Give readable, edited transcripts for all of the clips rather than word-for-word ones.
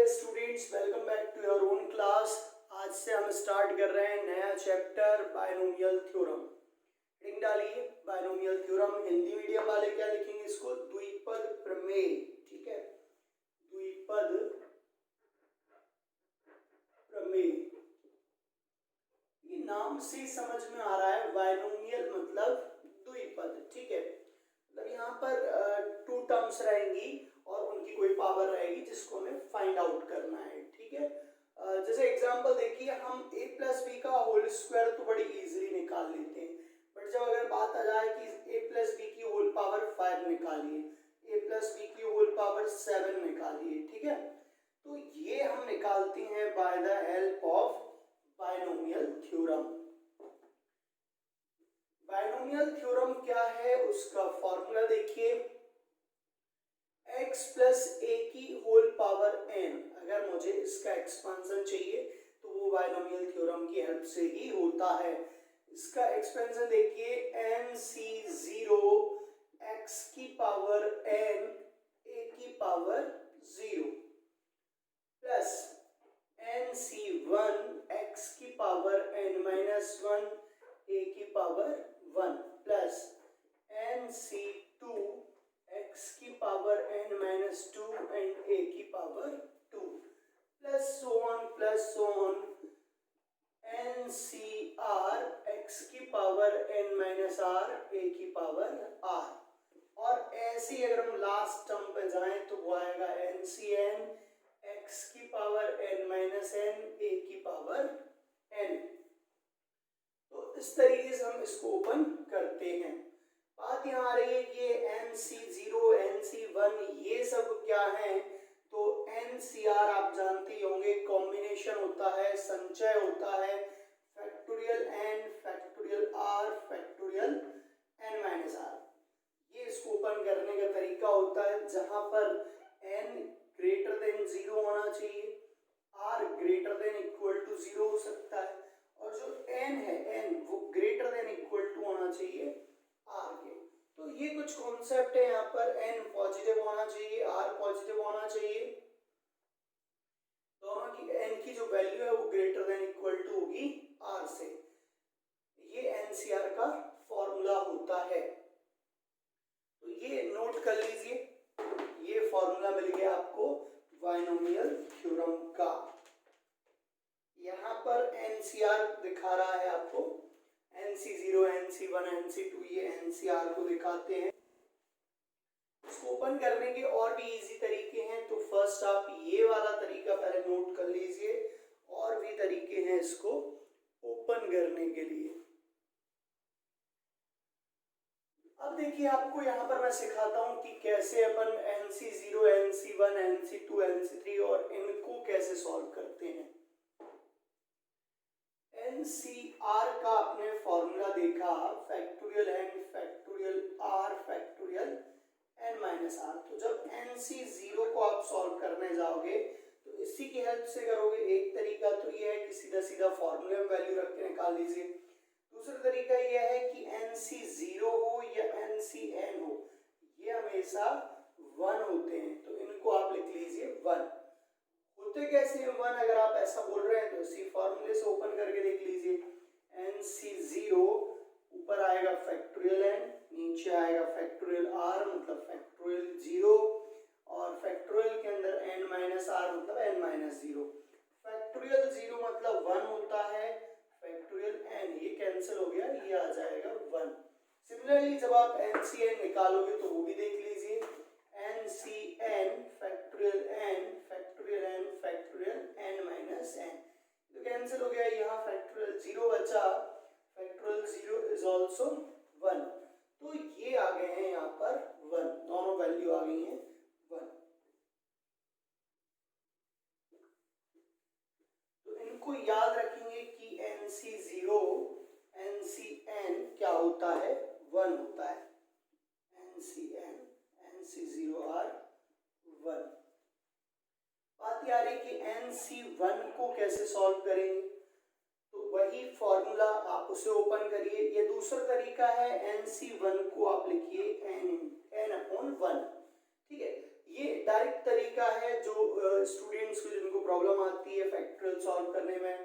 Dear students, welcome back to your own class. आज से हम स्टार्ट कर रहे हैं नया चैप्टर बायनोमियल थ्योरम। हेडिंग डालिए बायनोमियल थ्योरम। हिंदी मीडियम वाले क्या लिखेंगे इसको? द्विपद प्रमेय। ठीक है, द्विपद प्रमेय। ये नाम से समझ में आ रहा है, बायनोमियल मतलब द्विपद। ठीक है, मतलब यहाँ पर टू टर्म्स रहेंगी और उनकी कोई पावर रहेगी जिसको हमें फाइंड आउट करना है। ठीक है, जैसे एग्जांपल देखिए, हम a प्लस बी का होल स्क्वायर तो बड़ी इजीली निकाल लेते हैं, बट जब अगर बात आ जाए कि a प्लस बी की होल पावर 5 निकालिए, a प्लस बी की होल पावर 7 निकालिए, ठीक है, तो ये हम निकालते हैं bye the help of binomial theorem. Binomial theorem क्या है, उसका फॉर्मूला देखिए, x प्लस ए की होल पावर n। अगर मुझे इसका एक्सपेंशन चाहिए तो वो बायनोमियल थ्योरम की हेल्प से ही होता है। इसका एक्सपेंशन देखिए, nc0 x की पावर n a की पावर 0 प्लस nc1 x की पावर n माइनस 1 a की पावर 1 प्लस nc2 x की power n minus 2 and a की power 2 plus so on ncr x की power n minus r a की power r। और ऐसे ही अगर हम लास्ट टर्म पे जाएं तो वो आएगा ncn x की power n minus n a की पावर n। तो इस तरीके से हम इसको ओपन करते हैं। बात यहाँ आ रही है कि ये nc0 nc1 ये सब क्या है, तो ncr आप जानते ही होंगे, कॉम्बिनेशन होता है, संचय होता है, factorial n factorial r factorial n minus r। ये इसको ओपन करने का तरीका होता है जहां पर n ग्रेटर देन 0 होना चाहिए, r greater than equal to 0 हो सकता है, और जो n है n वो ग्रेटर देन इक्वल टू होना चाहिए r के। तो ये कुछ कॉन्सेप्ट है यहाँ पर, n पॉजिटिव होना चाहिए, r पॉजिटिव होना चाहिए, दोनों की n की जो वैल्यू है वो ग्रेटर देन इक्वल टू होगी r से। ये NCR का फॉर्मूला होता है, तो ये नोट कर लीजिए। ये फॉर्मूला मिल गया आपको बायनोमियल थ्योरम का। यहाँ पर NCR दिखा रहा है आपको, nc0 nc1 nc2 ये NCR को दिखाते हैं। इसको ओपन करने के और भी इजी तरीके हैं, तो फर्स्ट आप ये वाला तरीका पहले नोट कर लीजिए, और भी तरीके हैं इसको ओपन करने के लिए। अब देखिए, आपको यहाँ पर मैं सिखाता हूँ कि कैसे अपन nc0 nc1 nc2 nc3 और इनको कैसे सॉल्व करते हैं। NCR का आपने फॉर्मूला देखा, factorial n factorial r factorial n minus r। तो जब nc0 को आप सॉल्व करने जाओगे तो इसी की हेल्प से करोगे। एक तरीका तो ये है कि सीधा सीधा फॉर्मूले में वैल्यू रख के निकाल लीजिए। दूसरा तरीका यह है कि nc0 हो या ncn हो, ये हमेशा 1 होते हैं, तो इनको आप लिख लीजिए 1। होते कैसे हैं 1? अगर आप ऐसा बोल रहे हैं तो इसी फॉर्मूले से ओपन करके देख लीजिए। nc0 ऊपर आएगा फैक्टोरियल n, नीचे आएगा फैक्टोरियल r मतलब फैक्टोरियल 0, और फैक्टोरियल के अंदर n माइनस r मतलब n माइनस 0। फैक्टोरियल 0 मतलब 1 होता है, फैक्टोरियल n ये कैंसिल हो गया, ये आ जाएगा 1। सिमिलरली जब आप ncn निकालोगे तो वो भी देख लीजिए, ncn factorial n factorial n factorial n minus n, तो कैंसिल हो गया, यहाँ फैक्टोरियल 0 बचा, फैक्टोरियल 0 इज आल्सो 1। तो ये आ गए हैं यहाँ पर 1, दोनों वैल्यू आ गई हैं 1। तो इनको याद रखेंगे कि nc0 ncn क्या होता है, 1 होता है। ncn nc0 r 1। बात यार है कि nc1 को कैसे सॉल्व करेंगे, तो वही फॉर्मूला आप उसे ओपन करिए। ये दूसरा तरीका है, nc1 को आप लिखिए n/1। ठीक है, ये डायरेक्ट तरीका है जो स्टूडेंट्स को जिनको प्रॉब्लम आती है फैक्टोरियल सॉल्व करने में,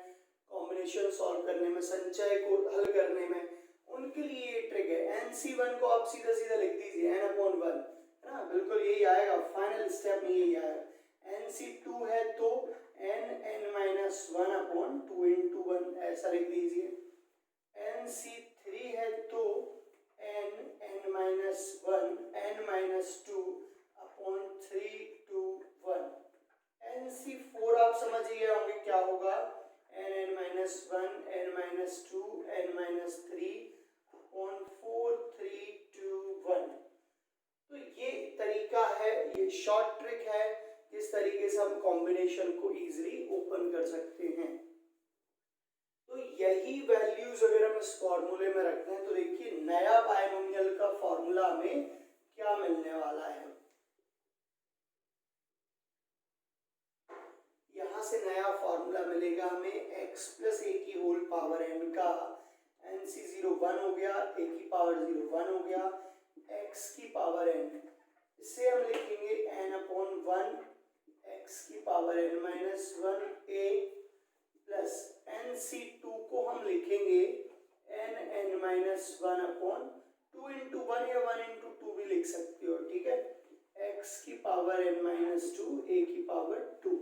कॉम्बिनेशन सॉल्व करने में, संचय को हल करने में, उनके लिए ये ट्रिक है। NC1 को आप सीधा सीधा लिख दीजिए n/1, है ना, बिल्कुल यही आएगा, फाइनल स्टेप में यही आएगा। NC2 है तो n(n-1)(2 × 1) ऐसा लिख दीजिए। NC3 है तो n(n-1)(n-2)(3 × 1). NC4 आप समझ ही गए होंगे क्या होगा, n(n-1), n-2), n-3/4(3 × 1). तो ये तरीका है, ये शॉर्ट ट्रिक है किस तरीके से हम कॉम्बिनेशन को इजीली ओपन कर सकते हैं। तो यही वैल्यूज अगर हम इस फॉर्मूले में रखते हैं तो देखिए नया बायनोमियल का फॉर्मूला हमें क्या मिलने वाला है। यहां से नया फॉर्मूला मिलेगा हमें x + a की होल पावर n का, NC0 1 हो गया, a की पावर 0 1 हो गया, x की पावर n, इसे हम लिखेंगे n/1 x की power n-1 a plus NC2 को हम लिखेंगे n(n-1)(2 × 1) या 1 × 2 भी लिख सकते हो, ठीक है, x की पावर n-2 a की पावर 2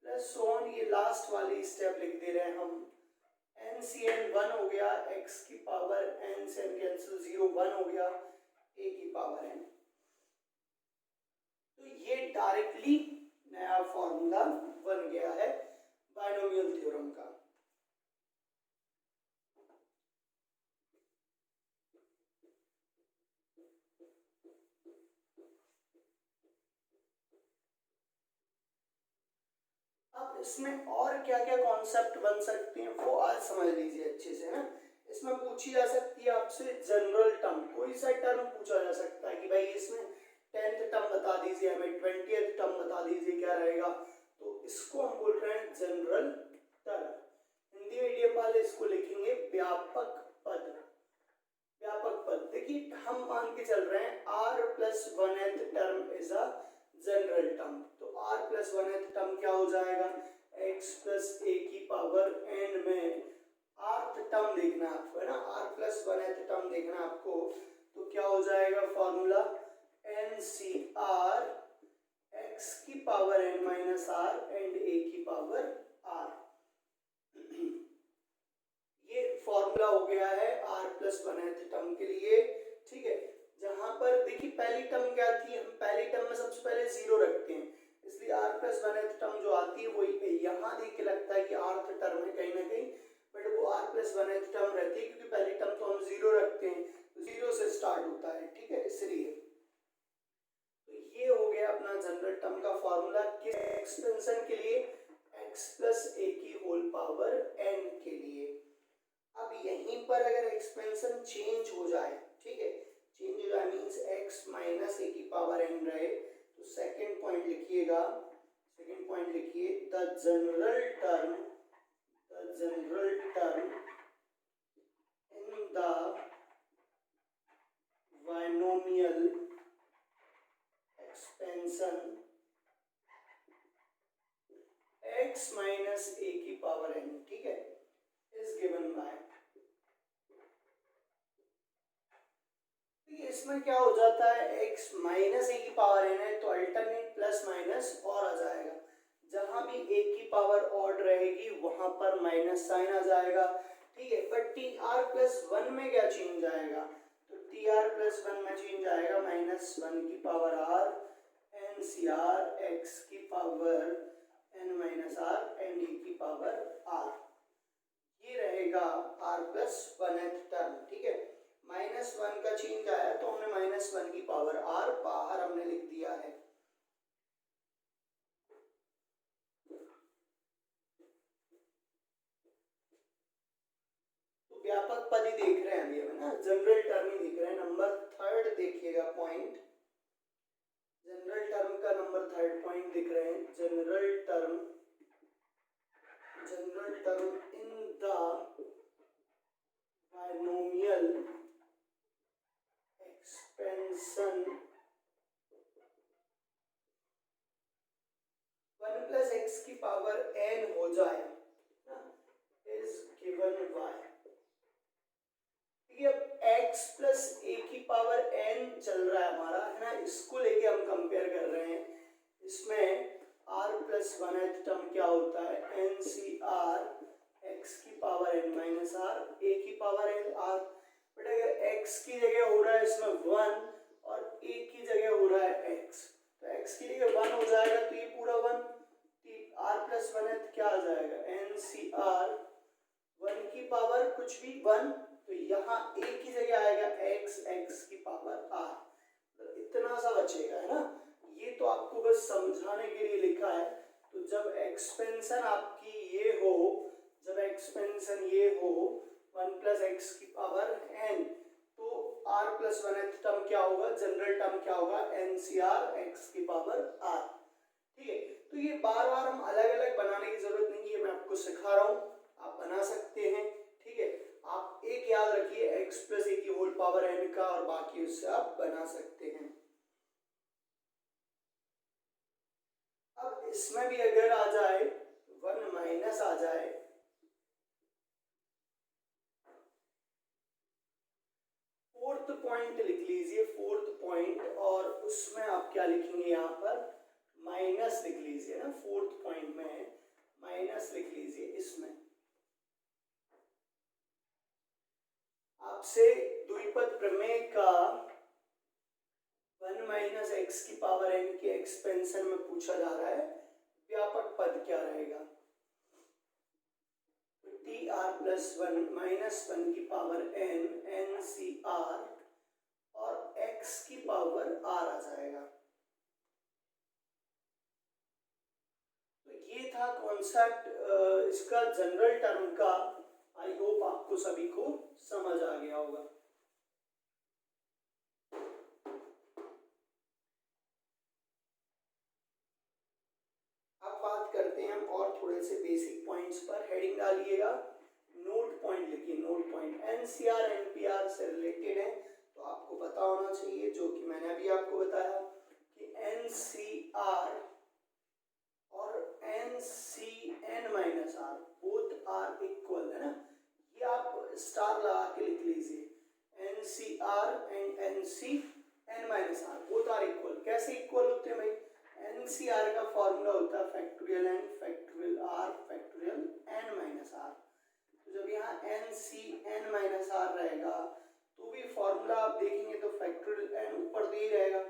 प्लस ऑन, ये लास्ट वाली स्टेप लिख दे रहे हैं हम, NCn 1 हो गया, x की पावर n से n कैंसिल 0 1 हो गया, a की पावर n। तो ये डायरेक्टली नया फॉर्मूला बन गया है बायनोमियल थ्योरम का। अब इसमें और क्या क्या कॉन्सेप्ट बन सकते हैं वो आज समझ लीजिए अच्छे से ना। इसमें पूछी जा सकती है आपसे जनरल टर्म, कोई सा टर्म पूछा जा सकता है कि भाई इसमें 10th टर्म बता दीजिए, हमें 20th टर्म बता दीजिए, क्या रहेगा, तो इसको हम बोल रहे हैं जनरल टर्म। हिंदी मीडियम वाले इसको लिखेंगे व्यापक पद। व्यापक पद देखिए हम मान के चल रहे हैं r+1th term is a general term, तो r+1th टर्म क्या हो जाएगा, x + a की पावर n में rth टर्म देखना है आपको, है ना, r+1th टर्म देखना है आपको, तो क्या हो जाएगा फॉर्मूला NCr x की पावर n-r एंड a की पावर r। ये फॉर्मूला हो गया है r+1th टर्म के लिए, ठीक है। जहां पर देखिए पहली टर्म क्या थी, हम पहली टर्म में सबसे पहले 0 रखते हैं, इसलिए r+1th टर्म जो आती है वो यहाँ देख के लगता है कि rth टर्म है कहीं ना कहीं, बट वो r+1th टर्म रहती है क्योंकि पहली टर्म तो हम 0 रखते हैं, 0 से स्टार्ट होता है, ठीक है, इसलिए। तो ये हो गया अपना जनरल टर्म का फॉर्मूला किस एक्सपेंशन के लिए, x + a की होल पावर n के लिए। अब यहीं पर अगर एक्सपेंशन चेंज हो जाए, ठीक है, चेंज हो जाए मींस x - a की पावर n रहे, तो सेकंड पॉइंट लिखिएगा, सेकंड पॉइंट लिखिए, the general term in the binomial expansion x - a की पावर n, ठीक है, इज गिवन बाय, इसमें क्या हो जाता है, x - a की पावर n है तो अल्टरनेट प्लस माइनस और आ जाएगा, जहां भी a की पावर ऑड रहेगी वहां पर माइनस साइन आ जाएगा, ठीक है, बट tr+1 में क्या चेंज आएगा, तो tr+1 में चेंज आएगा -1 की पावर r NCr x की पावर n-r एंड e की पावर r, ये रहेगा r+1th टर्म, ठीक है। -1 का चेंज आया तो हमने -1 की पावर r बाहर हमने लिख दिया है। तो व्यापक पद ही देख रहे हैं अभी हम, ना जनरल टर्म ही देख रहे हैं। नंबर 3 देखिएगा पॉइंट, जनरल टर्म का नंबर 3 पॉइंट दिख रहे हैं, general term in the binomial expansion plus x की पावर n हो जाए इज गिवन बाय, अब x प्लस a की पावर n चल रहा है हमारा, है ना, इसको लेके हम कंपेयर कर रहे हैं। इसमें r प्लस वन टर्म क्या होता है, n सी आर x की power n minus R a की पावर n r। बट अगर x की जगह हो रहा है इसमें 1 और a की जगह हो रहा है x, तो x की जगह 1 हो जाएगा तो ये पूरा 1, r प्लस वन क्या आ जाएगा, n सी आर 1 की पावर कुछ भी 1, तो यहाँ a की जगह आएगा x की पावर r, तो इतना सा बचेगा, है ना। ये तो आपको बस समझाने के लिए लिखा है। तो जब एक्सपेंशन आपकी ये हो, जब एक्सपेंशन ये हो 1 प्लस एक्स की पावर n, तो r प्लस वन टर्म क्या होगा, जनरल टर्म क्या होगा, n सी आर एक्स की पावर r। ठीक है, तो ये बार बार हम अलग अलग बनाने की जरूरत नहीं है, मैं आपको सिखा रहा हूँ, आप बना सकते हैं। ठीक है, आप एक याद रखिए x प्लस ए की होल पावर n का, और बाकी उससे आप बना सकते हैं। अब इसमें भी अगर आ जाए 1 माइनस आ जाए, फोर्थ पॉइंट लिख लीजिए, फोर्थ पॉइंट, और उसमें आप क्या लिखेंगे, यहाँ पर माइनस लिख लीजिए ना, फोर्थ पॉइंट में माइनस लिख लीजिए। इसमें आपसे द्विपद प्रमेय का 1 माइनस एक्स की पावर n के एक्सपेंशन में पूछा जा रहा है, व्यापक पद क्या रहेगा, T R plus one minus one की power n n C R और x की पावर r आ जाएगा। तो ये था कॉन्सेप्ट इसका जनरल टर्म का। आई होप आपको सभी को समझ आ गया होगा। अब बात करते हैं हम और थोड़े से बेसिक पॉइंट्स पर। हेडिंग डालिएगा, नोट पॉइंट लिखिए, नोट पॉइंट। एनसीआर एनपीआर से रिलेटेड है तो आपको पता होना चाहिए, जो कि मैंने अभी आपको बताया कि एनसीआर और NCN minus R both are equal, है ना। ये आप स्टार लगा के लिख लीजिए, NCR and NCN minus R both are equal. कैसे इक्वल होते हैं भाई, एनसीआर का फॉर्मूला होता है factorial N factorial R factorial N minus R. तो जब यहाँ एनसीएन माइनस आर रहेगा तो भी फॉर्मूला आप देखेंगे तो फैक्टोरियल एन ऊपर दे ही रहेगा,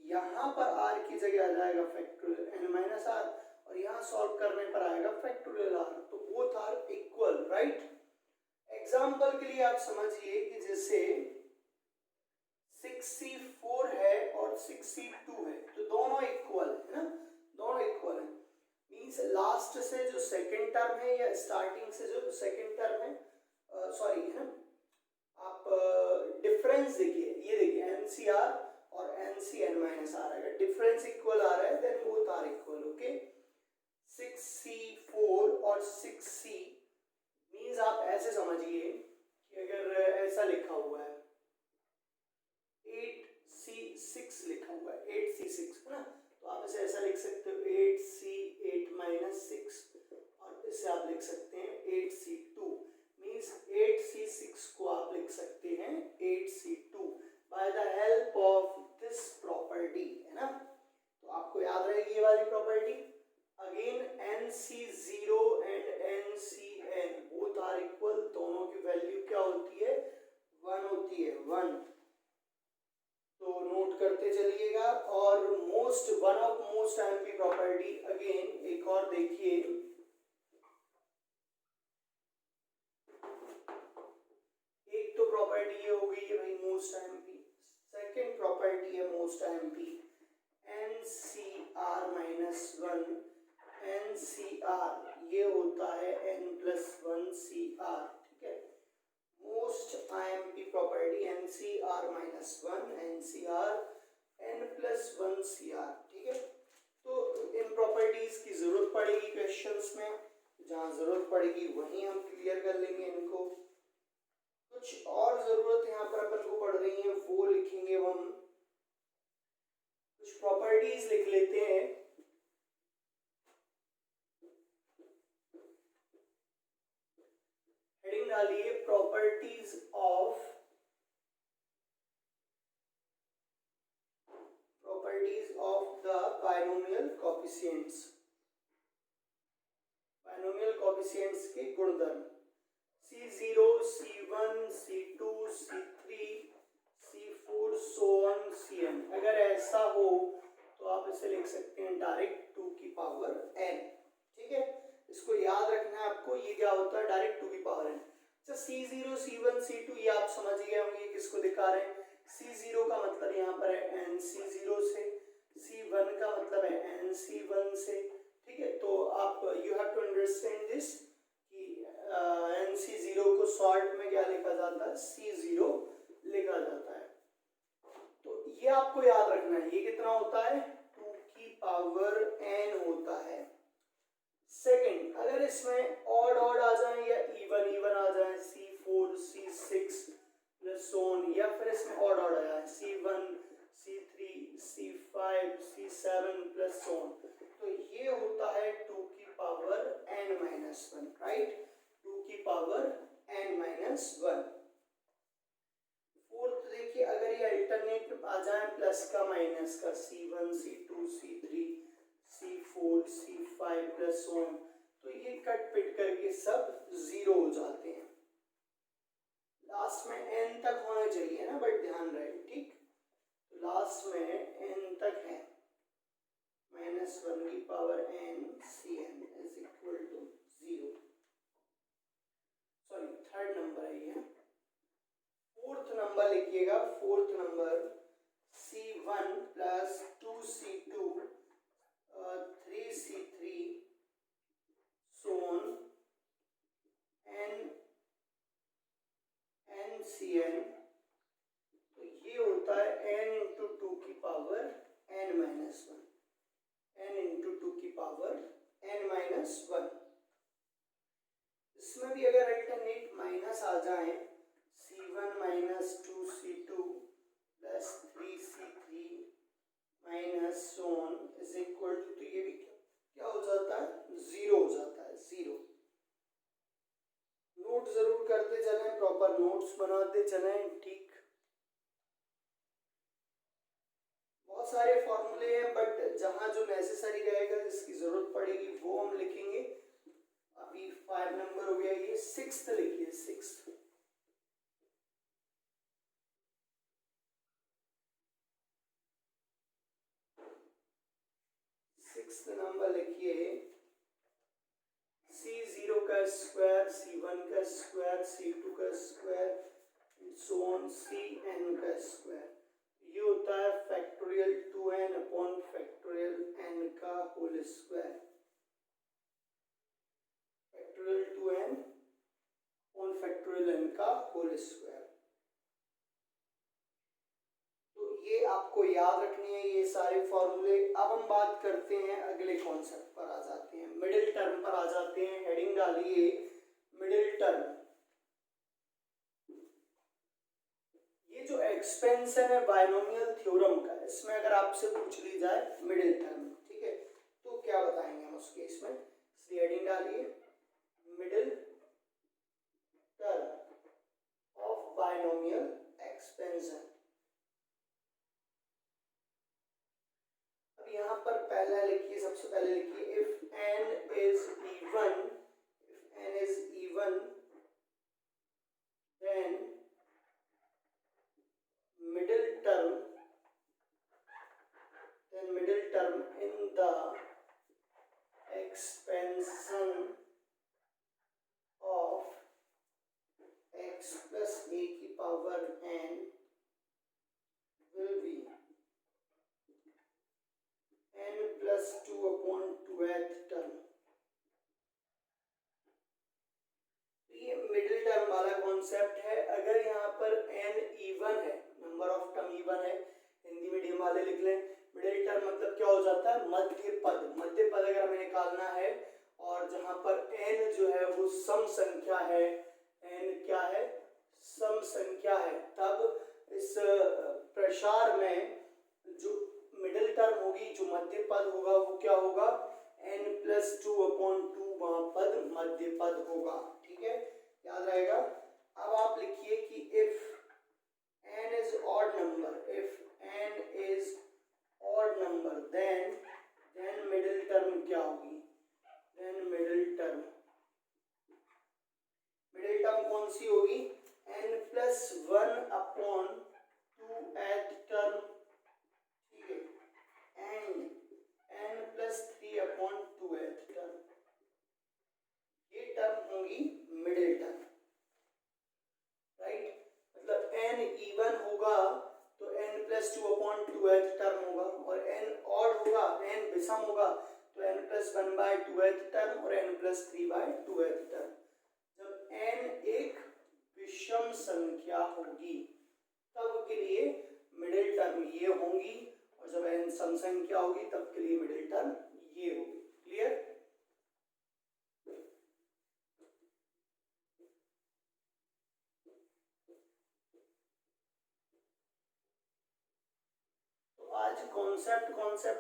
यहाँ पर आर की जगह आ जाएगा फैक्टोरियल एन माइनस आर, और यहाँ सॉल्व करने पर आएगा फैक्टोरियल आर। तो both are equal, right. Example के लिए आप समझिए कि जैसे 6c4 है और 6c2 है, तो दोनों इक्वल है ना, दोनों इक्वल है। मींस लास्ट से जो सेकंड टर्म है या स्टार्टिंग से जो सेकंड टर्म है, सॉरी, है ना, आप डिफरेंस देखिए, ये देखिए एनसीआर और एनसीएन माइनस आर आएगा, डिफरेंस इक्वल आ रहा है, then both are equal. Okay, 6c4 और 6c मींस आप ऐसे समझिए कि अगर ऐसा लिखा हुआ है 8c6 लिखा हुआ है, 8c6 है ना, तो आप इसे ऐसा लिख सकते हो 8c8 माइनस 6, और इसे आप लिख सकते हैं 8c2। मींस 8c6 को आप लिख सकते हैं 8c2 by the help of this property, है ना। तो आपको याद रहेगी ये वाली property. Again NC0 and NCN both are equal, दोनों की वैल्यू क्या होती है, 1 होती है, 1। तो नोट करते चलिएगा। और most one of most IMP property, again एक और देखिए, एक तो प्रॉपर्टी ये हो गई है भाई मोस्ट आईएमपी, सेकंड प्रॉपर्टी है most IMP NCR minus 1 NCR, ये होता है n+1CR, ठीक है। Most IMP property NCR minus 1 NCR n+1CR, ठीक है। तो इन प्रॉपर्टीज की जरूरत पड़ेगी क्वेश्चंस में, जहां जरूरत पड़ेगी वहीं हम क्लियर कर लेंगे इनको। कुछ और जरूरत यहाँ पर अपन को पड़ रही है वो लिखेंगे हम, कुछ प्रॉपर्टीज लिख लेते हैं। डालिए properties of the binomial coefficients, binomial coefficients के गुणधर्म C0, C1, C2, C3, C4 so on Cn। अगर ऐसा हो तो आप इसे लिख सकते हैं डायरेक्ट 2 की पावर n। ठीक है, इसको याद रखना है आपको, ये क्या होता है डायरेक्ट 2 की पावर n। अच्छा C0, C1, C2 ये आप समझ गए होंगे किसको दिखा रहे हैं। C0 का मतलब यहाँ पर है NC0 से, C1 का मतलब है NC1 से। ठीक है, तो आप you have to understand this कि NC0 को शॉर्ट में क्या लिखा जाता है, C0 लिखा जाता है। तो ये आपको याद रखना है, ये कितना होता है 2 की पावर n होता है। सेकंड, अगर इसमें ऑड आ जाए या इवन आ जाए C4, C6 प्लस सोन, या फिर इसमें ऑड आ जाए C1, C3, C5, C7 plus so on, तो ये होता है 2 की पावर n-1, राइट, 2 की पावर n-1। फोर्थ देखिए, अगर ये अल्टरनेट आ जाए प्लस का माइनस का C1, C2, C3, C4, C5 plus so on, तो ये कट पिट करके सब 0 हो जाते हैं। लास्ट में n तक होना चाहिए ना, बट ध्यान रहे, ठीक, लास्ट में n तक है -1 की power n Cn is equal to 0। Sorry, third number है ये। फोर्थ नंबर लिखिएगा, fourth number C1 plus 2C2 3C3 so on NCn, तो ये होता है n इंटू 2 की पावर n-1, n इंटू 2 की पावर n-1। इसमें भी अगर अल्टरनेट माइनस आ जाए C1 minus 2C2 plus 3C3 minus so on is equal to, तो ये भी क्या हो जाता है 0 हो जाता है, 0। नोट जरूर करते चलें, प्रॉपर नोट्स बनाते चलें, ठीक। बहुत सारे फॉर्मूले हैं, बट जहां जो नेसेसरी रहेगा, जिसकी जरूरत पड़ेगी वो हम लिखेंगे। अभी 5 नंबर हो गया, ये 6th लिखिए, 6th। नंबर लिखिए C0 का स्क्वायर, C1 का स्क्वायर, C2 का स्क्वायर, सो ऑन Cn का स्क्वायर, ये होता है factorial 2n upon factorial n का whole square, factorial 2n upon factorial n का होल स्क्वायर। तो ये आपको याद रखनी है, ये सारे फॉर्मूले। अब हम बात करते हैं अगले कॉन्सेप्ट पर, आ जाते हैं मिडिल टर्म पर, आ जाते हैं। हेडिंग डालिए मिडिल टर्म। ये जो एक्सपेंशन है बाइनोमियल थ्योरम का, इसमें अगर आपसे पूछ ली जाए मिडिल टर्म, ठीक है, तो क्या बताएंगे हम उस केस में। इसलिए हेडिंग डालिए middle term of binomial expansion. अब यहाँ पर पहला लिखिए, सबसे पहले लिखिए if n is even, if n is even then middle term in the expansion of x plus a की power n will be n plus 2 upon 2th term। ये मिडिल टर्म वाला कॉन्सेप्ट है। अगर यहाँ पर n इवन है, number of term even है, Hindi medium वाले लिख लें, मिडिल टर्म मतलब क्या हो जाता है मध्य पद। मध्य पद अगर हमें निकालना है, और जहां पर n जो है वो सम संख्या है, n क्या है सम संख्या है, तब इस प्रसार में जो मिडिल टर्म होगी, जो मध्य पद होगा, वो क्या होगा n+2/2 वहां पद मध्य पद होगा। ठीक है, याद रहेगा। अब आप लिखिए कि if n is odd number, if n is odd number, then middle term क्या होगी, then middle term कौन सी होगी, n plus 1 upon 2th term, ठीक है, and n plus 3 upon 2th term, ये टर्म होगी मिडिल टर्म, राइट। मतलब n even होगा तो n plus 2 upon 2th term होगा, और n ऑड होगा, n विषम होगा तो n plus 1 by 2th term और n plus 3 by 2th term. जब n एक विषम संख्या होगी तब के लिए मिडिल टर्म ये होंगी, और जब n सम संख्या होगी तब के लिए मिडिल टर्म ये होगी। क्लियर। तो आज कॉन्सेप्ट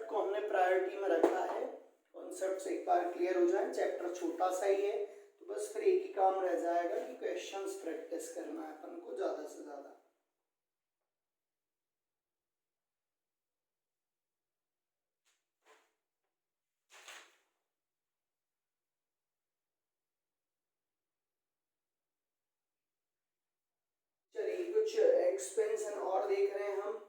को हमने प्रायोरिटी में रखा है। कॉन्सेप्ट एक बार क्लियर हो जाए, चैप्टर छोटा सा ही है, तो बस फिर एक ही काम रह जाएगा कि क्वेश्चंस प्रैक्टिस करना है अपन को ज्यादा से ज्यादा। चलिए कुछ एक्सपेंशन और देख रहे हैं हम।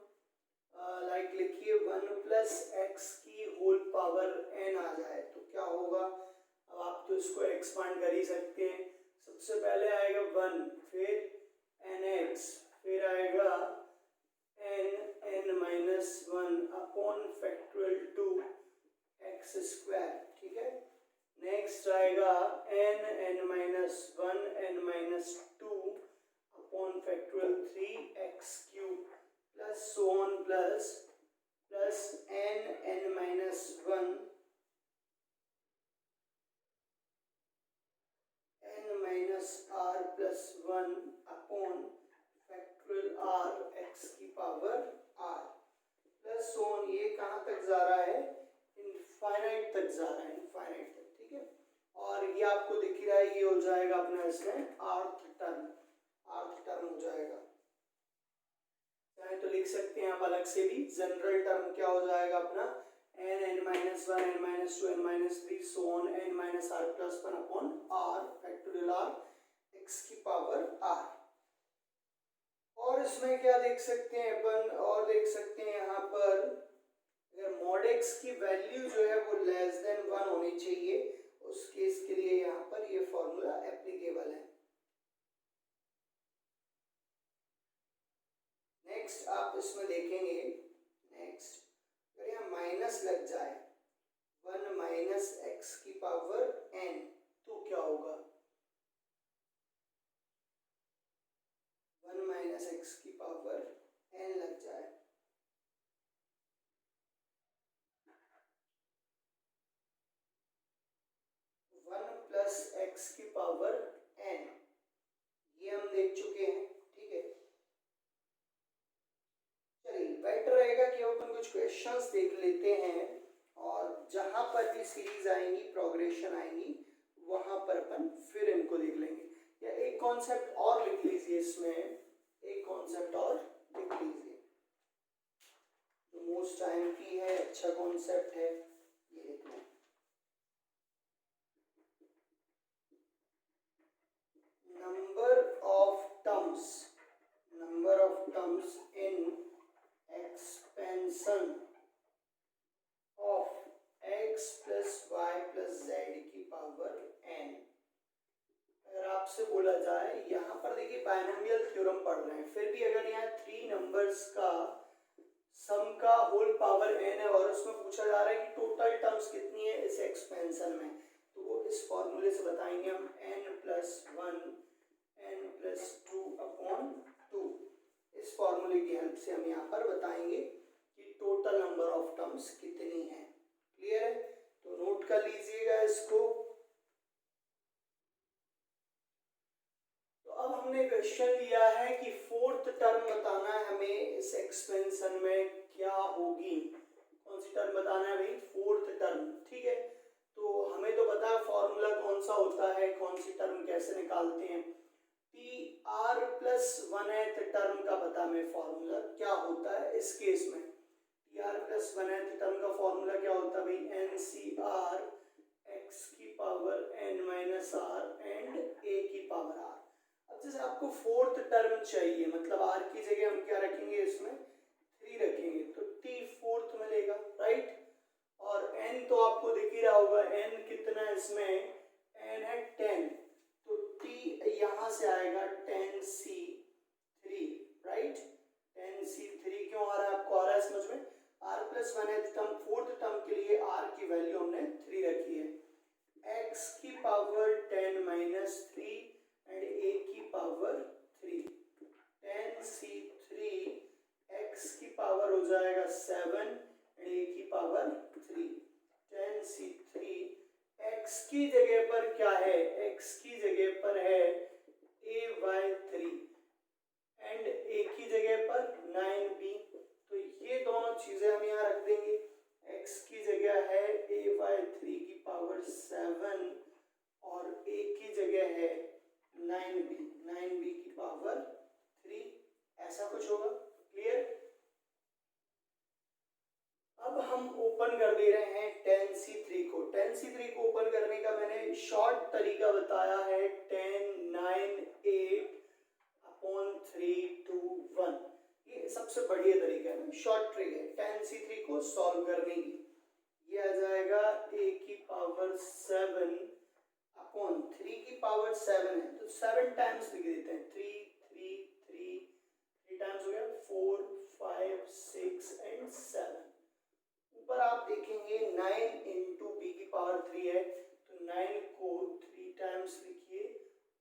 लाइक लिखिए 1 plus x की होल पावर n आ जाए तो क्या होगा। अब आप तो इसको एक्सपांड कर ही सकते हैं। सबसे पहले आएगा 1, फिर nx, फिर आएगा n-1 upon factorial 2 x square, ठीक है। नेक्स्ट आएगा n-1 n-2 upon factorial 3x cube plus so on plus n-1 n-r plus 1 upon factorial r x की power r plus so on. ये कहाँ तक जा रहा है, इनफाइनाइट तक जा रहा है, इनफाइनाइट तक, ठीक है। और ये आपको दिख रहा है, ये हो जाएगा अपना इसमें आर्थ टर्म हो जाएगा। चाहे तो लिख सकते हैं आप अलग से भी। जनरल टर्म क्या हो जाएगा अपना n-1 n-2 n-3 so on n-r plus 1 upon r factorial r x की पावर r। और इसमें क्या देख सकते हैं अपन, और देख सकते हैं यहाँ पर अगर mod x की वैल्यू जो है वो लेस देन 1 होनी चाहिए, उस केस के लिए यहाँ पर ये फॉर्मूला एप्लीकेबल है। नेक्स्ट आप इसमें देखेंगे, नेक्स्ट अगर यहाँ माइनस लग जाए 1 माइनस एक्स की पावर n तो क्या होगा, 1 माइनस एक्स की पावर n लग जाए, प्लस एक्स की पावर n, ये हम देख चुके हैं, ठीक है। चलिए बेटर रहेगा कि अपन कुछ क्वेश्चंस देख लेते हैं, और जहां पर भी सीरीज आएंगी, प्रोग्रेशन आएंगी, वहां पर अपन फिर इनको देख लेंगे। या एक कॉन्सेप्ट और लिख लीजिए, इसमें एक कॉन्सेप्ट और लिख लीजिए जो मोस्ट टाइम की है, अच्छा कॉन्सेप्ट है, ये लिख लें। number of terms in expansion of x plus y plus z की पावर n। अगर आपसे बोला जाए, यहाँ पर देखिए बाइनोमियल थ्योरम पढ़ रहे हैं, फिर भी अगर यहाँ 3 नंबर्स का सम का होल पावर n है और उसमें पूछा जा रहा है कि टोटल टर्म्स कितनी है इस एक्सपेंशन में, तो वो इस फॉर्मूले से बताएंगे हम n+1 n+2 अपॉन 2। इस फॉर्मूले की हेल्प से हम यहाँ पर बताएंगे कि टोटल नंबर ऑफ टर्म्स कितनी है। क्लियर है, तो नोट कर लीजिएगा इसको। तो अब हमने क्वेश्चन लिया है कि फोर्थ टर्म बताना है हमें इस एक्सपेंशन में क्या होगी। कौन सी टर्म बताना है भाई, फोर्थ टर्म, ठीक है। तो हमें तो पता है फॉर्मूला कौन सा होता है, कौन सी टर्म कैसे निकालते हैं। 1th टर्म का बता मैं फॉर्मूला क्या होता है इस केस में। T R plus 1th term का फॉर्मूला क्या होता है भाई, एन सी आर एक्स की power N minus R and A की पावर आर। अब जैसे आपको फोर्थ टर्म चाहिए, मतलब आर की जगह हम क्या रखेंगे इसमें 3 रखेंगे, तो टी फोर्थ मिलेगा, राइट। और एन तो आपको दिख ही रहा होगा, एन कितना है इसमें, एन है 10, तो टी यहां से आएगा 10C3, राइट। 10C3 क्यों आ रहा है, आपको आ रहा है समझ में। R plus 1th term fourth term के लिए आर की वैल्यू हमने 3 रखी है, एक्स की पावर 10 माइनस 3 एंड ए की पावर 3। 10C3 एक्स की पावर हो जाएगा 7 एंड ए की पावर 3। 10C3 एक्स की जगह पर क्या है, एक्स की जगह पर है a/3 एंड ए की जगह पर 9b, तो ये दोनों चीजें हम यहाँ रख देंगे। एक्स की जगह है a/3 की पावर 7 और ए की जगह है 9b की पावर 3, ऐसा कुछ होगा, क्लियर। अब हम ओपन कर दे रहे हैं 10C3 को। 10C3 को ओपन करने का मैंने शॉर्ट तरीका बताया है, 10 9 8 अपॉन 3 2 1, ये सबसे बढ़िया तरीका है, शॉर्ट ट्रिक है 10C3 को सॉल्व करने की। ये आ जाएगा a की पावर 7 अपॉन 3 की पावर 7 है तो 7 टाइम्स लिख देते हैं, 3 टाइम्स हो गया, 4 5 6 एंड 7। ऊपर आप देखेंगे 9 इंटू बी की पावर 3 है, तो 9 को 3 टाइम्स लिखिए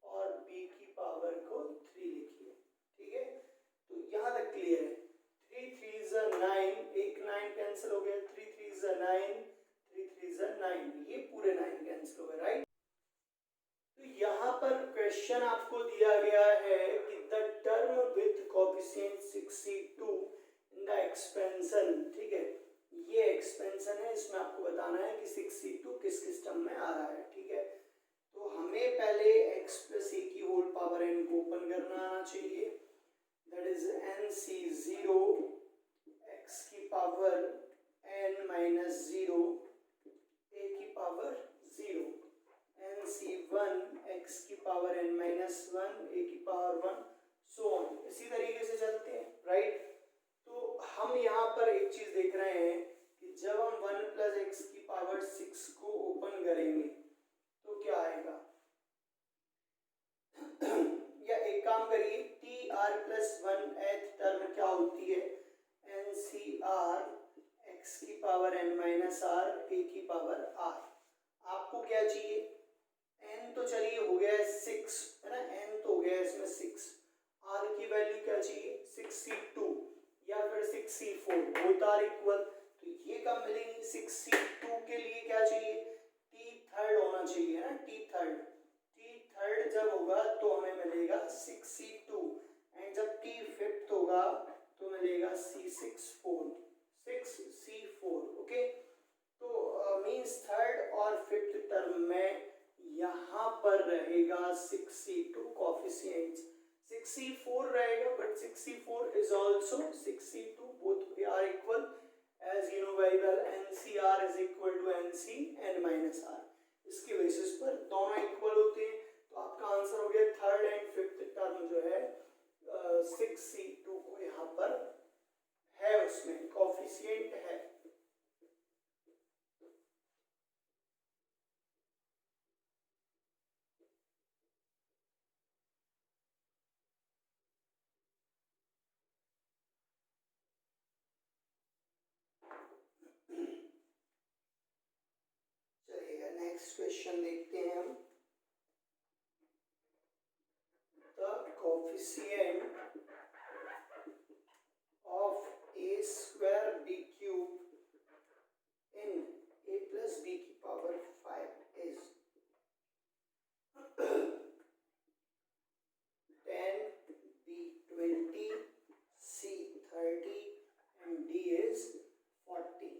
और b की पावर को 3 लिखिए, ठीक है। तो यहाँ तक क्लियर है। 3 3 is 9, एक 9 कैंसिल हो गया, 3 3 is 9, 3 3 is 9, ये पूरे 9 कैंसिल हो गए, राइट। तो यहाँ पर क्वेश्चन आपको दिया गया है कि the term with coefficient 62 in the expansion, ठीक है, ये एक्सपेंशन है, इसमें आपको बताना है कि 62 किस किस टर्म में आ रहा है, ठीक है। तो हमें पहले x प्लस ए की होल पावर n को ओपन करना आना चाहिए, दैट इज NC0 x की पावर n माइनस 0 a की पावर 0, NC1 x की पावर n माइनस 1 a की पावर 1, सो ऑन, इसी तरीके से चलते हैं, राइट। तो हम यहाँ पर एक चीज देख रहे हैं कि जब हम 1 प्लस एक्स की पावर 6 को ओपन करेंगे तो क्या आएगा या एक काम करिए, T R plus 1th term क्या होती है, एन सी आर एक्स की power N minus R A की पावर आर। आपको क्या चाहिए, एन तो चलिए हो गया 6 है ना, एन तो हो गया इसमें 6, आर की वैल्यू क्या चाहिए 62 या फिर 64, बोथ आर इक्वल, तो ये कब मिलेंगी, 62 के लिए क्या चाहिए, टी थर्ड होना चाहिए ना, टी थर्ड जब होगा तो हमें मिलेगा 62 एंड जब टी फिफ्थ होगा तो मिलेगा C64, ओके। तो मींस थर्ड और फिफ्थ टर्म में यहाँ पर रहेगा 62 कोएफिशिएंट्स, 64 रहेगा but 64 is also 62, both are equal, as you know very well NCR is equal to NC n minus R, इसके बेसिस पर दोनों इक्वल होते हैं, तो आपका आंसर हो गया थर्ड एंड फिफ्थ टर्म जो है 6C2 को यहाँ पर है, उसमें कोएफिशिएंट है। चलिए नेक्स्ट क्वेश्चन देखते हैं हम, the coefficient of a square b cube in a plus b की power 5 is 10, b 20, c 30 and d is 40।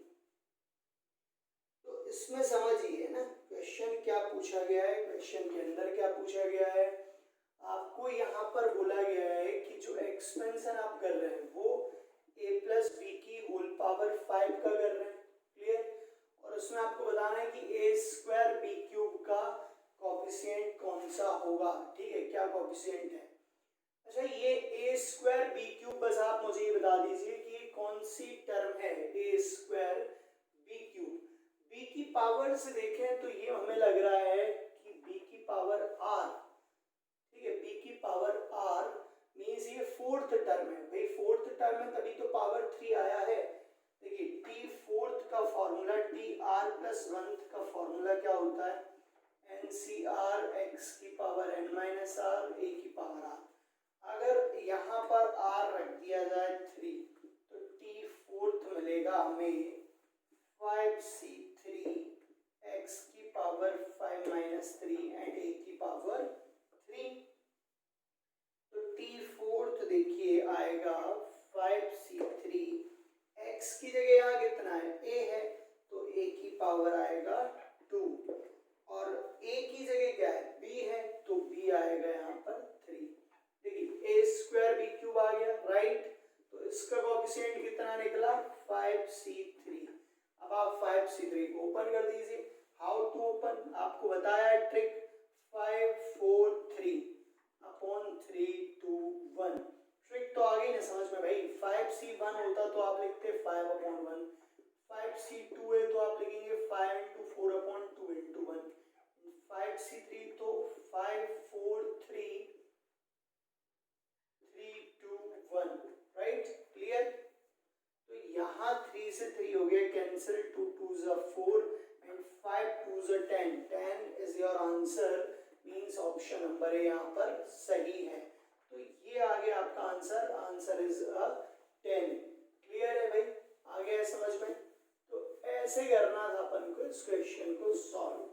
तो इसमें समझिए ना क्वेश्चन क्या पूछा गया है, क्वेश्चन के अंदर क्या पूछा गया है, आपको यहाँ पर बोला गया है कि जो एक्सपेंशन आप कर रहे हैं वो a प्लस बी की होल पावर 5 का कर रहे हैं, क्लियर। और उसमें आपको बताना है कि a स्क्वायर बी क्यूब का कोफिशिएंट कौन सा होगा, ठीक है, क्या कोफिशिएंट है। अच्छा, ये a स्क्वायर बी क्यूब, बस आप मुझे ये बता दीजिए कि ये कौन सी टर्म है, a square B cube. b की पावर से देखें तो ये हमें लग रहा है कि b की पावर r, ठीक है, b की पावर r मींस ये फोर्थ टर्म है भाई, फोर्थ टर्म है तभी तो पावर 3 आया है। देखिए t फोर्थ का फॉर्मूला t r प्लस 1 का फॉर्मूला क्या होता है, NCR x की power n minus r a की पावर r। अगर यहाँ पर r रख दिया जाए 3 तो t फोर्थ मिलेगा हमें 5c3 x की पावर 5 माइनस 3 एंड a की पावर 3। तो t फोर्थ देखिए आएगा 5c3, x की जगह यहाँ कितना है, a है, तो a की पावर आएगा 2, और a की जगह क्या है, b है, तो b आएगा यहाँ पर 3। देखिए a स्क्वायर बी क्यूब आ गया, राइट। तो इसका कोएफिशिएंट कितना निकला, 5c3। अब आप 5c3 को ओपन कर दीजिए। हाउ टू ओपन, आपको बताया है ट्रिक, 5 4 3 अपॉन 3 2 1। ट्रिक तो आ गई ना समझ में भाई। 5c1 होता तो आप लिखते 5 अपॉन 1, 5c2 है तो आप लिखेंगे 5 इंटू 4 अपॉन 2 इंटू 1, 5c3 तो 5 4 3 3 2 1, राइट, क्लियर। तो यहाँ 3 से 3 हो गया cancel, 2 2s are 4 and 5 2s are 10, 10 is your answer, means option number A यहाँ पर सही है। तो ये आ गया आपका आंसर, आंसर इज 10। क्लियर है भाई, आ गया है समझ में। तो ऐसे करना था अपन को इस क्वेश्चन को सॉल्व।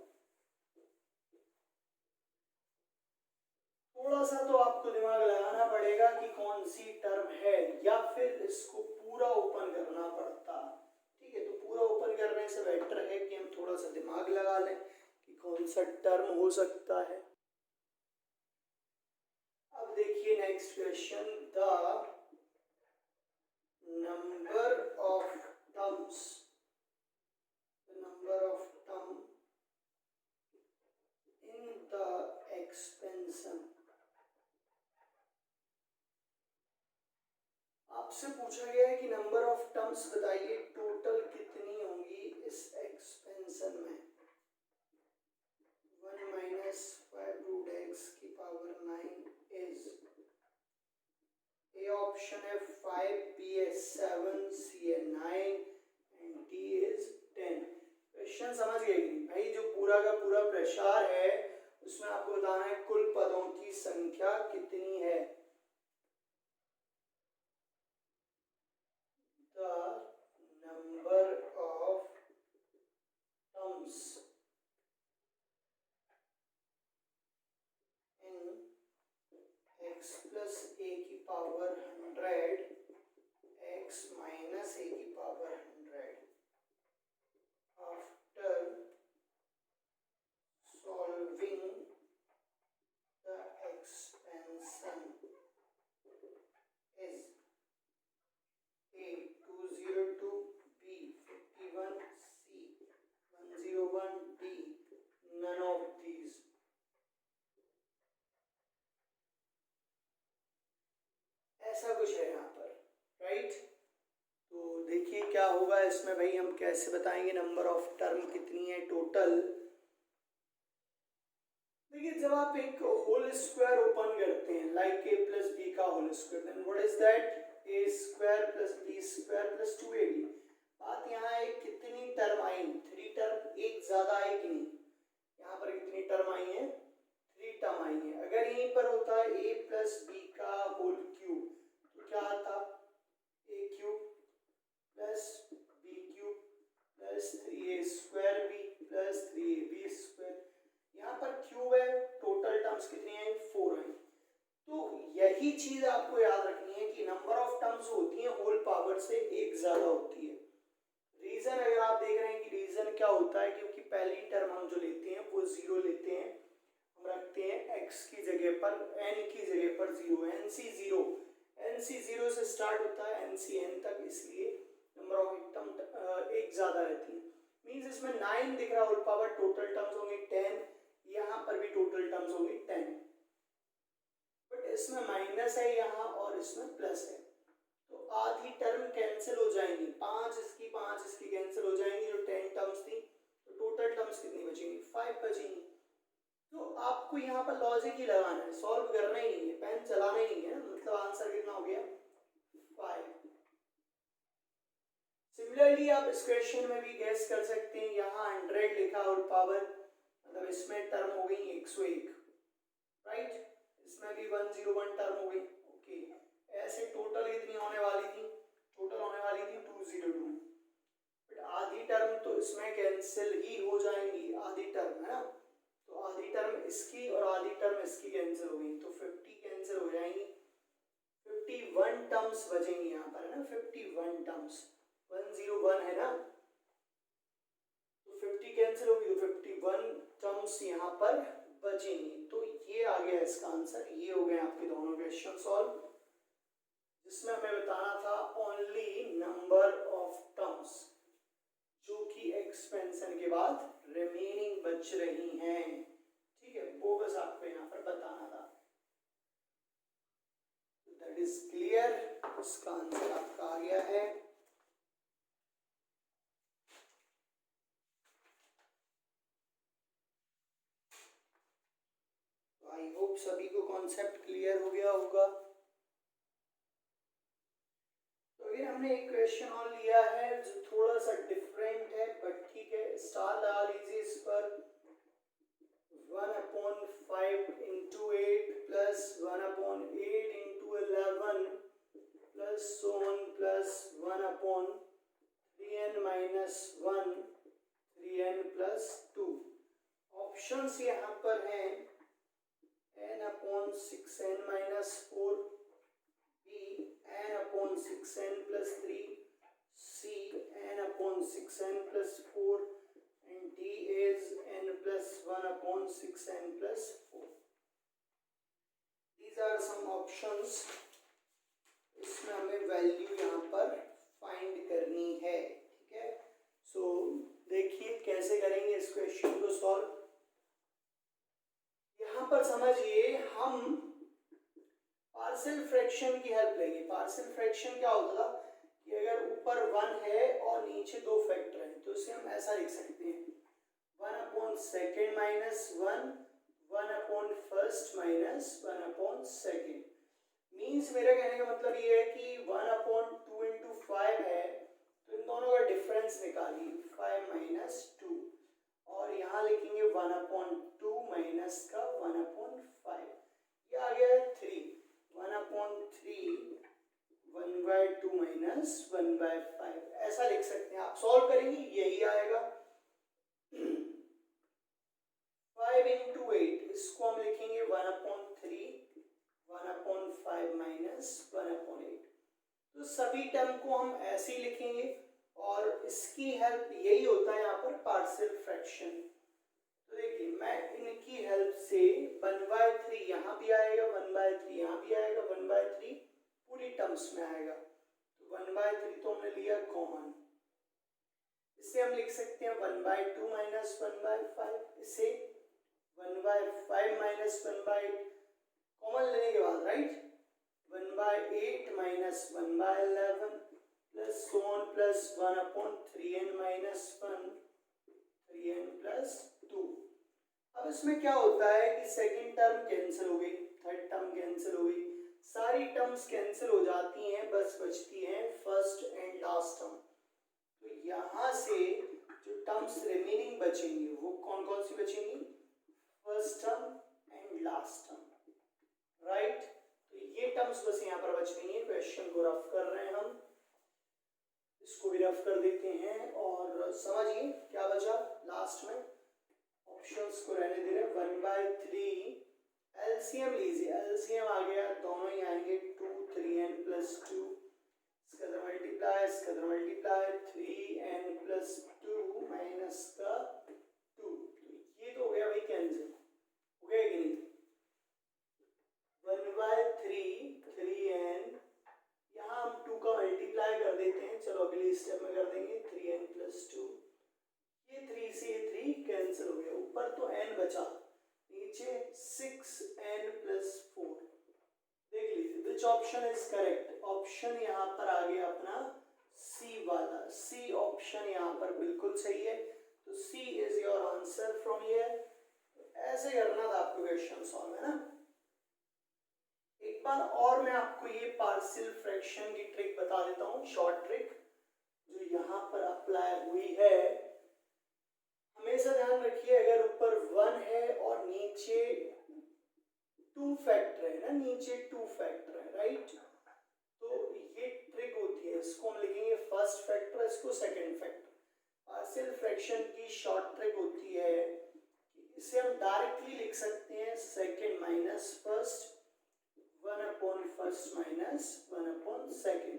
थोड़ा सा तो आपको दिमाग लगाना पड़ेगा कि कौन सी टर्म है, या फिर इसको पूरा ओपन करना पड़ता, ठीक है। तो पूरा ओपन करने से बेटर है कि हम थोड़ा सा दिमाग लगा लें कि कौन सा टर्म हो सकता है। अब देखिए next question, the number of terms, number of term in the expansion. आपसे पूछा गया है कि नंबर ऑफ टर्म्स बताइए टोटल कितनी होंगी इस एक्सपेंशन में। 1 माइनस 5 रूट एक्स की पावर 9 इज, ए ऑप्शन है 5, बी है 7, सी है 9 एंड डी इज 10। क्वेश्चन समझ गए कि नहीं भाई। जो पूरा का पूरा प्रश्न है उसमें आपको बताना है कुल पदों की संख्या कितनी है। Number of terms in x plus a की पावर 100 x minus a की power 100 after solving the expansion is a 202, b 51, c 101, d none of these। ऐसा कुछ है यहाँ पर, राइट। तो देखिए क्या होगा इसमें भाई, हम कैसे बताएंगे नंबर ऑफ टर्म कितनी है टोटल। देखिए जब आप एक होल स्क्वायर ओपन करते हैं लाइक a प्लस बी का whole square, then what is that, a square plus B square plus 2ab। बात यहाँ है कितनी टर्म आई, 3 टर्म, एक ज्यादा आई कि नहीं। यहाँ पर कितनी टर्म आई है, 3 टर्म आई है। अगर यहीं पर होता है a प्लस बी का होल क्यूब तो क्या आता, a cube plus B cube plus 3a square B plus 3ab square. यहाँ पर क्यूब है, टोटल टर्म्स कितनी है, 4 है। तो यही चीज आपको याद रखनी है कि नंबर ऑफ टर्म्स होती है होल पावर से एक ज्यादा होती है। रीजन अगर आप देख रहे हैं कि रीजन क्या होता है, क्योंकि पहली टर्म हम जो लेते हैं वो 0 लेते हैं, हम रखते हैं x की जगह पर, n जगह पर जीरो, NC जीरो से स्टार्ट होता है NCN तक, इसलिए नंबर ऑफ टर्म एक ज्यादा रहती है। मींस इसमें 9 दिख रहा होल पावर, टोटल टर्म्स होंगे 10, यहाँ पर भी टोटल टर्म्स होंगे 10, बट इसमें माइनस है यहाँ और इसमें प्लस है, तो आधी टर्म कैंसिल हो जाएंगी, 5 इसकी कैंसिल हो जाएंगी जो 10 टर्म्स थी, तो टोटल टर्म्स कितनी बचेंगी, 5 बचेंगी। तो आपको यहाँ पर लॉजिक ही लगाना है, सॉल्व करना ही नहीं है, पेन चलाना ही नहीं है, मतलब आंसर कितना हो गया 5। सिमिलरली आप इस क्वेश्चन में भी गेस कर सकते हैं, यहाँ 100 लिखा और पावर, मतलब इसमें टर्म हो गई 101, राइट, इसमें भी 101 टर्म हो गई, ओके। ऐसे टोटल कितनी होने वाली थी, टोटल होने वाली थी 202, बट आधी टर्म तो इसमें कैंसिल ही हो जाएंगी, आधी टर्म है ना, तो आधी टर्म इसकी और आधी टर्म इसकी कैंसिल हो गई, तो 50 कैंसिल हो जाएंगी, 51 टर्म्स बचेंगी यहाँ पर, है ना, 51 टर्म्स, 101 है ना, तो 50 कैंसिल होगी, तो 51 टर्म्स यहाँ पर बचेंगी। तो ये आ गया इसका आंसर, ये हो गए आपके दोनों क्वेश्चन सॉल्व, जिसमें हमें बताना था ओनली नंबर ऑफ टर्म्स जो कि एक्सपेंशन के बाद रिमेनिंग बच रही हैं, ठीक है, वो बस आपको यहाँ पर बताना था। दैट इज क्लियर, इसका आंसर आपका आ गया है। आई होप सभी को कॉन्सेप्ट क्लियर हो गया होगा। तो फिर हमने एक क्वेश्चन और लिया है जो थोड़ा सा डिफरेंट है, बट ठीक है, स्टार लगा लीजिए इस पर, 1/5 into 8 plus 1/8 into 11 plus so on plus 1/3n minus 1 3n plus 2। Options यहाँ पर हैं n/6n minus 4, b n/6n plus 3, c n/6n plus 4, and d is n plus 1/6n plus 4। These are some options, इसमें हमें value यहाँ पर find करनी है, ठीक है। सो देखिए कैसे करेंगे इस क्वेश्चन को सॉल्व। यहाँ पर समझिए हम पार्शियल फ्रैक्शन की हेल्प लेंगे। पार्शियल फ्रैक्शन क्या होता था कि अगर ऊपर 1 है और नीचे 2 फैक्टर है, तो इसे हम ऐसा लिख सकते हैं 1/2 minus 1 1/1 minus 1/2। मीन्स मेरा कहने का मतलब ये है कि 1/2 into 5 है, तो इन दोनों का डिफरेंस निकालिए 5 minus 2, और यहाँ लिखेंगे 1/2 माइनस का 1/5, ये आ गया है 3, 1/3 1/2 माइनस 1/5, ऐसा लिख सकते हैं। आप सॉल्व करेंगे यही आएगा। 5 into 8, इसको हम लिखेंगे 1/3 1/5 माइनस 1/8। तो सभी टर्म को हम ऐसे ही लिखेंगे, और इसकी हेल्प यही होता है यहाँ पर पार्शियल फ्रैक्शन। तो देखिए मैं इनकी हेल्प से 1/3 यहाँ भी आएगा, 1/3 यहाँ भी आएगा, 1/3 पूरी टर्म्स में आएगा, तो 1/3 तो हमने लिया कॉमन, इसे हम लिख सकते हैं 1/2 माइनस 1/5, इसे 1/5 माइनस 1/8 कॉमन लेने के बाद, right, 1/8 minus 1/11 plus so on plus 1/3n minus 1 3n plus 2। अब इसमें क्या होता है कि सेकंड टर्म कैंसिल हो गई, थर्ड टर्म कैंसिल हो गई, सारी टर्म्स कैंसिल हो जाती हैं, बस बचती हैं फर्स्ट एंड लास्ट टर्म। तो यहाँ से जो टर्म्स रिमेनिंग बचेंगी वो कौन कौन सी बचेंगी, first term and last term, right. तो ये टर्म्स बस यहाँ पर बच गई हैं। क्वेश्चन को रफ कर रहे हैं हम, इसको भी रफ कर देते हैं और समझिए क्या बचा लास्ट में। ऑप्शंस को रहने दे रहे, 1/3 एलसीएम लीजिए, एलसीएम आ गया, दोनों ही आएंगे 2 3n प्लस 2, इसका इधर मल्टीप्लाई, इसका इधर मल्टीप्लाई, 3n प्लस 2 माइनस का 2, ये तो हो गया भाई कैंसिल, हो गया कि नहीं। 1/3 भी कैंसिल हो गया, ऊपर तो n बचा, नीचे 6n + 4। देख लीजिए which option is correct. Option यहाँ पर आ गया अपना सी वाला, सी ऑप्शन यहाँ पर बिल्कुल सही है। तो C is your answer from here. ऐसे करना था आपको क्वेश्चन सॉल्व, है ना। एक बार और मैं आपको ये पार्शियल फ्रैक्शन की ट्रिक बता देता हूँ, शॉर्ट ट्रिक जो यहाँ पर अप्लाई हुई है। हमेशा ध्यान रखिए, अगर ऊपर 1 है और नीचे 2 फैक्टर है ना, नीचे 2 फैक्टर है, राइट। तो ये ट्रिक होती है, इसको हम लिखेंगे फर्स्ट फैक्टर, इसको सेकंड फैक्टर। पार्शियल फ्रैक्शन की शॉर्ट ट्रिक होती है, इसे हम डायरेक्टली लिख सकते हैं second minus first, 1/1 minus 1/2।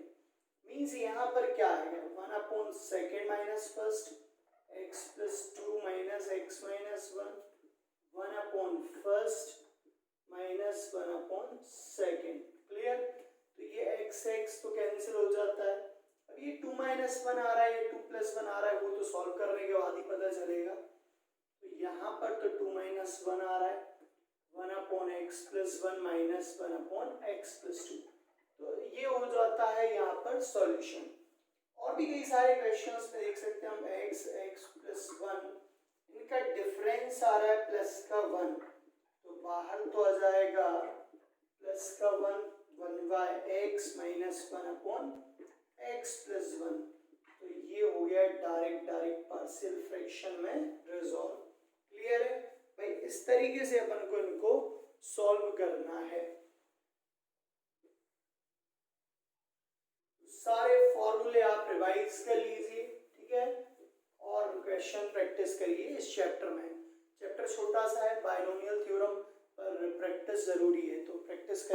Means यहाँ पर क्या आएगा, 1/2 minus first, x + 2 minus x minus 1, 1/1 minus 1/2। Clear. तो ये x तो कैंसिल हो जाता है। अब ये 2 - 1 आ रहा है, ये 2 + 1 आ रहा है, वो तो सॉल्व करने के बाद ही पता चलेगा। तो यहाँ पर तो 2 - 1 आ रहा है, 1/x + 1 माइनस 1/x + 2। तो ये हो जाता है यहाँ पर सॉल्यूशन। और भी कई सारे क्वेश्चंस में देख सकते हैं हम, x + 1, इनका डिफरेंस आ रहा है +1, तो बाहर तो आ जाएगा +1, 1/x माइनस 1/x + 1। तो ये हो गया डायरेक्ट पार्शियल फ्रैक्शन में रिजॉल्व। क्लियर है भाई। इस तरीके से अपन को इनको सॉल्व करना है। सारे फॉर्मूले आप रिवाइज कर लीजिए, ठीक है, और क्वेश्चन प्रैक्टिस करिए इस चैप्टर में। चैप्टर छोटा सा है, बाइनोमियल थ्योरम पर प्रैक्टिस जरूरी है, तो प्रैक्टिस